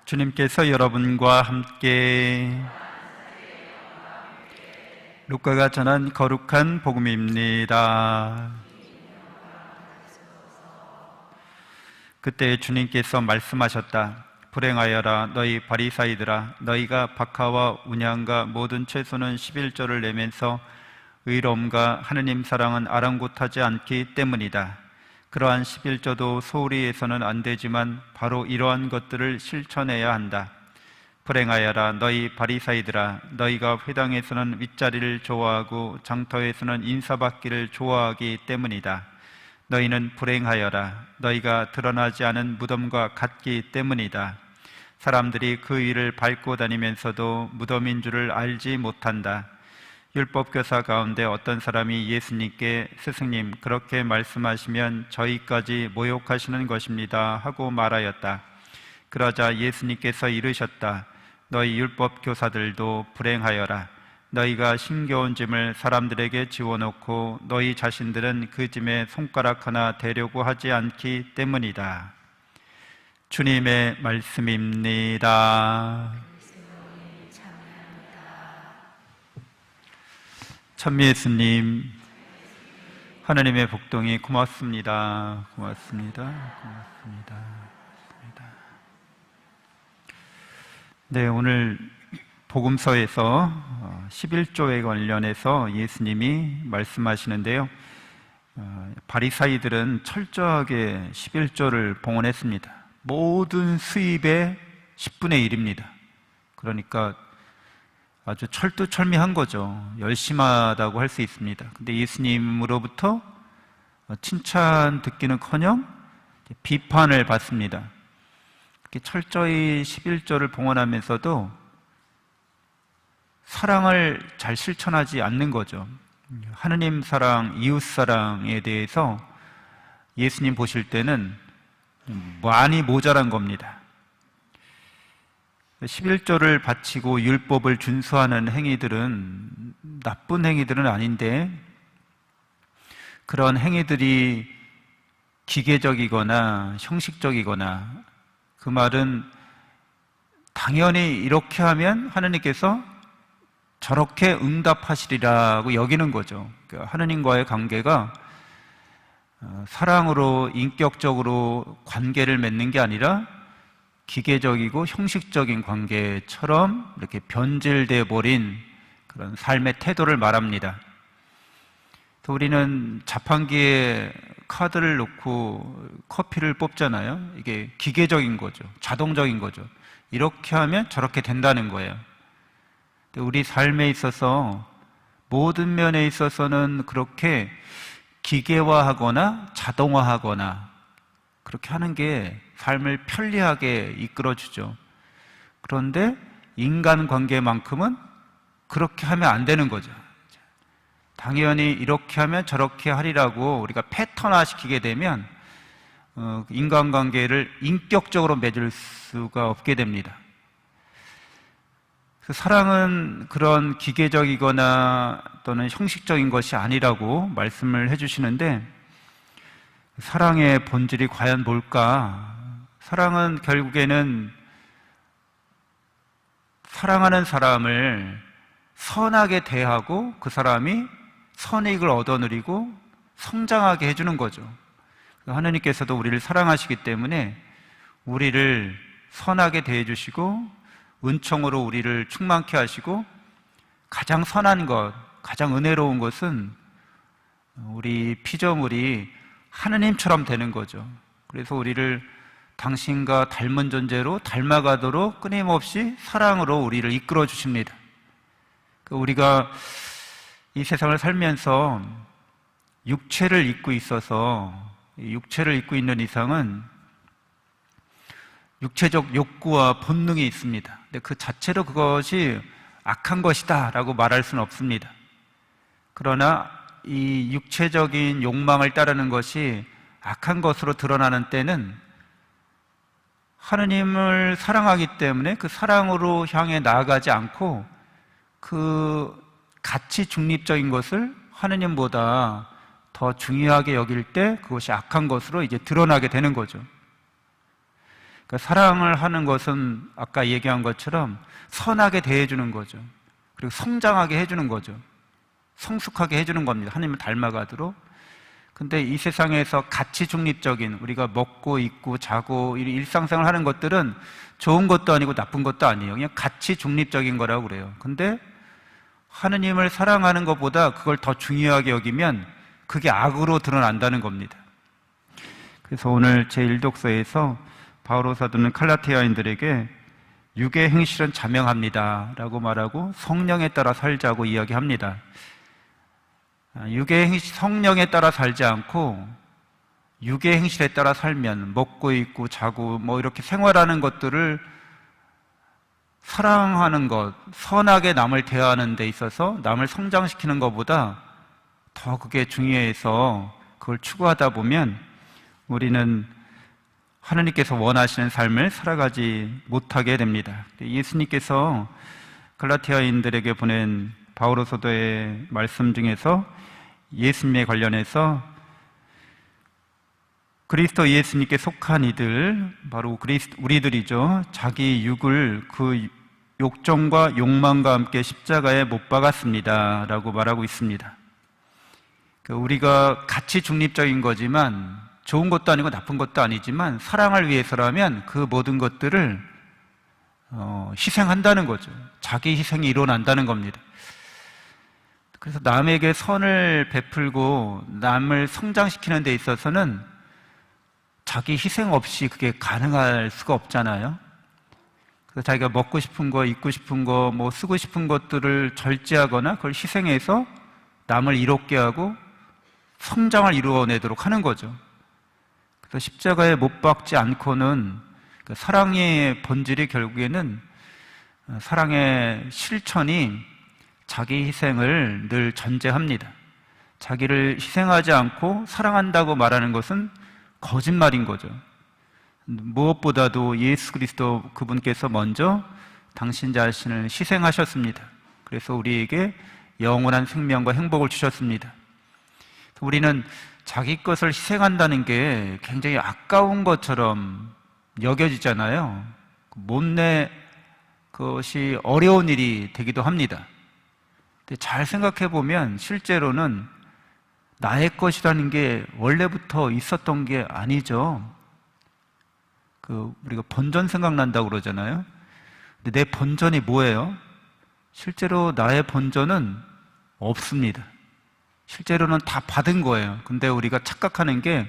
주님께서 여러분과 함께 루카가 전한 거룩한 복음입니다. 그때 주님께서 말씀하셨다. 불행하여라 너희 바리사이들아, 너희가 박하와 운양과 모든 채소는 11조를 내면서 의로움과 하느님 사랑은 아랑곳하지 않기 때문이다. 그러한 11조도 소홀히 해서는 안 되지만 바로 이러한 것들을 실천해야 한다. 불행하여라 너희 바리사이들아, 너희가 회당에서는 윗자리를 좋아하고 장터에서는 인사받기를 좋아하기 때문이다. 너희는 불행하여라 너희가 드러나지 않은 무덤과 같기 때문이다. 사람들이 그 위를 밟고 다니면서도 무덤인 줄을 알지 못한다. 율법교사 가운데 어떤 사람이 예수님께 스승님, 그렇게 말씀하시면 저희까지 모욕하시는 것입니다 하고 말하였다. 그러자 예수님께서 이르셨다. 너희 율법교사들도 불행하여라. 너희가 힘겨운 짐을 사람들에게 지워놓고 너희 자신들은 그 짐에 손가락 하나 대려고 하지 않기 때문이다. 주님의 말씀입니다. 천미예수님, 하나님의 복동이 고맙습니다. 고맙습니다. 네, 오늘 복음서에서 11조에 관련해서 예수님이 말씀하시는데요. 바리사이들은 철저하게 11조를 봉헌했습니다. 모든 수입의 10분의 1입니다. 그러니까 아주 철두철미한 거죠. 열심하다고 할 수 있습니다. 근데 예수님으로부터 칭찬 듣기는커녕 비판을 받습니다. 이렇게 철저히 11조를 봉헌하면서도 사랑을 잘 실천하지 않는 거죠. 하느님 사랑, 이웃 사랑에 대해서 예수님 보실 때는 많이 모자란 겁니다. 11조를 바치고 율법을 준수하는 행위들은 나쁜 행위들은 아닌데, 그런 행위들이 기계적이거나 형식적이거나, 그 말은 당연히 이렇게 하면 하느님께서 저렇게 응답하시리라고 여기는 거죠. 그러니까 하느님과의 관계가 사랑으로 인격적으로 관계를 맺는 게 아니라 기계적이고 형식적인 관계처럼 이렇게 변질돼 버린 그런 삶의 태도를 말합니다. 또 우리는 자판기에 카드를 넣고 커피를 뽑잖아요. 이게 기계적인 거죠. 자동적인 거죠. 이렇게 하면 저렇게 된다는 거예요. 우리 삶에 있어서 모든 면에 있어서는 그렇게 기계화하거나 자동화하거나 그렇게 하는 게 삶을 편리하게 이끌어주죠. 그런데 인간관계만큼은 그렇게 하면 안 되는 거죠. 당연히 이렇게 하면 저렇게 하리라고 우리가 패턴화시키게 되면 인간관계를 인격적으로 맺을 수가 없게 됩니다. 사랑은 그런 기계적이거나 또는 형식적인 것이 아니라고 말씀을 해주시는데, 사랑의 본질이 과연 뭘까? 사랑은 결국에는 사랑하는 사람을 선하게 대하고 그 사람이 선익을 얻어 누리고 성장하게 해주는 거죠. 하느님께서도 우리를 사랑하시기 때문에 우리를 선하게 대해주시고 은총으로 우리를 충만케 하시고, 가장 선한 것, 가장 은혜로운 것은 우리 피조물이 하느님처럼 되는 거죠. 그래서 우리를 당신과 닮은 존재로 닮아가도록 끊임없이 사랑으로 우리를 이끌어 주십니다. 우리가 이 세상을 살면서 육체를 입고 있어서, 육체를 입고 있는 이상은 육체적 욕구와 본능이 있습니다. 근데 그 자체로 그것이 악한 것이다 라고 말할 수는 없습니다. 그러나 이 육체적인 욕망을 따르는 것이 악한 것으로 드러나는 때는 하느님을 사랑하기 때문에 그 사랑으로 향해 나아가지 않고 그 가치 중립적인 것을 하느님보다 더 중요하게 여길 때 그것이 악한 것으로 이제 드러나게 되는 거죠. 그러니까 사랑을 하는 것은 아까 얘기한 것처럼 선하게 대해주는 거죠. 그리고 성장하게 해주는 거죠. 성숙하게 해주는 겁니다. 하나님을 닮아가도록. 근데 이 세상에서 가치 중립적인, 우리가 먹고 입고 자고 일상생활 하는 것들은 좋은 것도 아니고 나쁜 것도 아니에요. 그냥 가치 중립적인 거라고 그래요. 근데 하느님을 사랑하는 것보다 그걸 더 중요하게 여기면 그게 악으로 드러난다는 겁니다. 그래서 오늘 제1독서에서 바오로 사도는 갈라티아인들에게 육의 행실은 자명합니다 라고 말하고 성령에 따라 살자고 이야기합니다. 육의 행실, 성령에 따라 살지 않고 육의 행실에 따라 살면 먹고 입고 자고 뭐 이렇게 생활하는 것들을 사랑하는 것, 선하게 남을 대하는 데 있어서 남을 성장시키는 것보다 더 그게 중요해서 그걸 추구하다 보면 우리는 하나님께서 원하시는 삶을 살아가지 못하게 됩니다. 예수님께서 갈라티아인들에게 보낸 바오로 사도의 말씀 중에서 예수님에 관련해서 그리스도 예수님께 속한 이들, 바로 우리들이죠. 자기 육을 그 욕정과 욕망과 함께 십자가에 못 박았습니다 라고 말하고 있습니다. 우리가 가치 중립적인 거지만 좋은 것도 아니고 나쁜 것도 아니지만 사랑을 위해서라면 그 모든 것들을 희생한다는 거죠. 자기 희생이 일어난다는 겁니다. 그래서 남에게 선을 베풀고 남을 성장시키는 데 있어서는 자기 희생 없이 그게 가능할 수가 없잖아요. 그래서 자기가 먹고 싶은 거, 입고 싶은 거, 뭐 쓰고 싶은 것들을 절제하거나 그걸 희생해서 남을 이롭게 하고 성장을 이루어내도록 하는 거죠. 그래서 십자가에 못 박지 않고는 그 사랑의 본질이 결국에는 사랑의 실천이 자기 희생을 늘 전제합니다. 자기를 희생하지 않고 사랑한다고 말하는 것은 거짓말인 거죠. 무엇보다도 예수 그리스도 그분께서 먼저 당신 자신을 희생하셨습니다. 그래서 우리에게 영원한 생명과 행복을 주셨습니다. 우리는 자기 것을 희생한다는 게 굉장히 아까운 것처럼 여겨지잖아요. 못내 그것이 어려운 일이 되기도 합니다. 근데 잘 생각해 보면 실제로는 나의 것이라는 게 원래부터 있었던 게 아니죠. 우리가 본전 생각난다고 그러잖아요. 근데 내 본전이 뭐예요? 실제로 나의 본전은 없습니다. 실제로는 다 받은 거예요. 근데 우리가 착각하는 게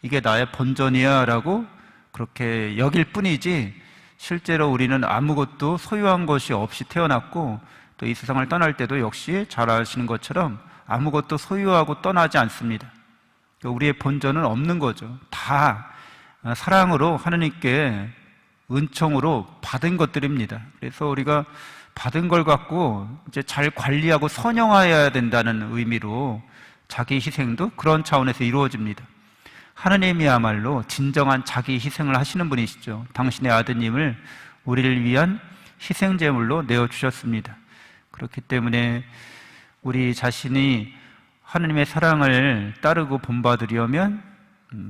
이게 나의 본전이야 라고 그렇게 여길 뿐이지 실제로 우리는 아무것도 소유한 것이 없이 태어났고 또 이 세상을 떠날 때도 역시 잘 아시는 것처럼 아무것도 소유하고 떠나지 않습니다. 우리의 본전은 없는 거죠. 다 사랑으로 하느님께 은총으로 받은 것들입니다. 그래서 우리가 받은 걸 갖고 이제 잘 관리하고 선영해야 된다는 의미로 자기 희생도 그런 차원에서 이루어집니다. 하느님이야말로 진정한 자기 희생을 하시는 분이시죠. 당신의 아드님을 우리를 위한 희생제물로 내어주셨습니다. 그렇기 때문에 우리 자신이 하느님의 사랑을 따르고 본받으려면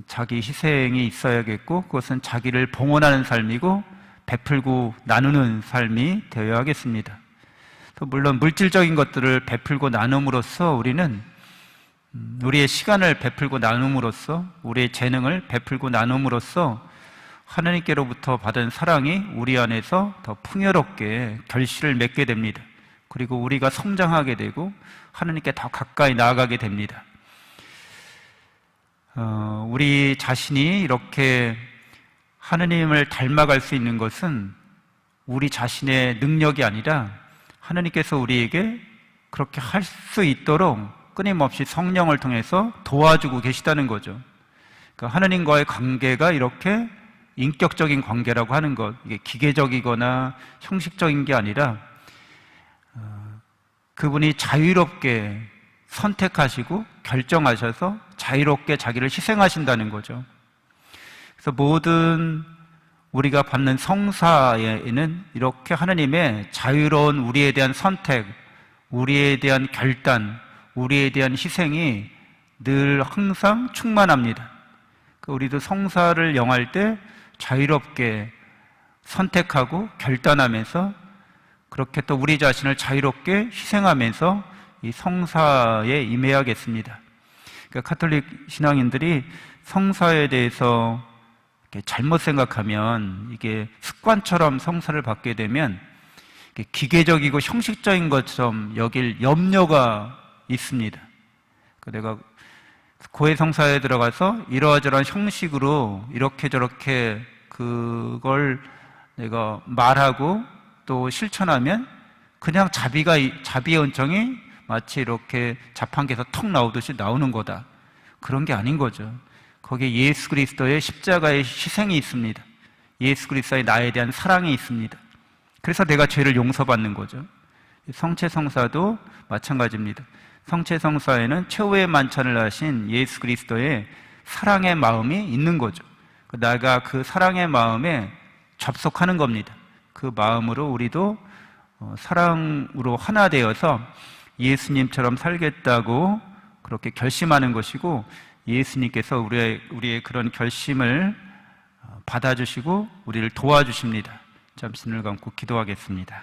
자기 희생이 있어야겠고 그것은 자기를 봉헌하는 삶이고 베풀고 나누는 삶이 되어야 하겠습니다. 또 물론 물질적인 것들을 베풀고 나눔으로써 우리는 우리의 시간을 베풀고 나눔으로써 우리의 재능을 베풀고 나눔으로써 하나님께로부터 받은 사랑이 우리 안에서 더 풍요롭게 결실을 맺게 됩니다. 그리고 우리가 성장하게 되고 하나님께 더 가까이 나아가게 됩니다. 우리 자신이 이렇게 하느님을 닮아갈 수 있는 것은 우리 자신의 능력이 아니라 하느님께서 우리에게 그렇게 할 수 있도록 끊임없이 성령을 통해서 도와주고 계시다는 거죠. 그러니까 하느님과의 관계가 이렇게 인격적인 관계라고 하는 것, 이게 기계적이거나 형식적인 게 아니라 그분이 자유롭게 선택하시고 결정하셔서 자유롭게 자기를 희생하신다는 거죠. 그래서 모든 우리가 받는 성사에는 이렇게 하나님의 자유로운 우리에 대한 선택, 우리에 대한 결단, 우리에 대한 희생이 늘 항상 충만합니다. 우리도 성사를 영할 때 자유롭게 선택하고 결단하면서 그렇게 또 우리 자신을 자유롭게 희생하면서 이 성사에 임해야겠습니다. 그러니까 카톨릭 신앙인들이 성사에 대해서 이렇게 잘못 생각하면 이게 습관처럼 성사를 받게 되면 기계적이고 형식적인 것처럼 여길 염려가 있습니다. 내가 고해 성사에 들어가서 이러저러한 형식으로 이렇게 저렇게 그걸 내가 말하고 또 실천하면 그냥 자비의 은총이 마치 이렇게 자판기에서 턱 나오듯이 나오는 거다. 그런 게 아닌 거죠. 거기에 예수 그리스도의 십자가의 희생이 있습니다. 예수 그리스도의 나에 대한 사랑이 있습니다. 그래서 내가 죄를 용서받는 거죠. 성체성사도 마찬가지입니다. 성체성사에는 최후의 만찬을 하신 예수 그리스도의 사랑의 마음이 있는 거죠. 내가 그 사랑의 마음에 접속하는 겁니다. 그 마음으로 우리도 사랑으로 하나 되어서 예수님처럼 살겠다고 그렇게 결심하는 것이고, 예수님께서 우리의 그런 결심을 받아주시고 우리를 도와주십니다. 잠시 눈을 감고 기도하겠습니다.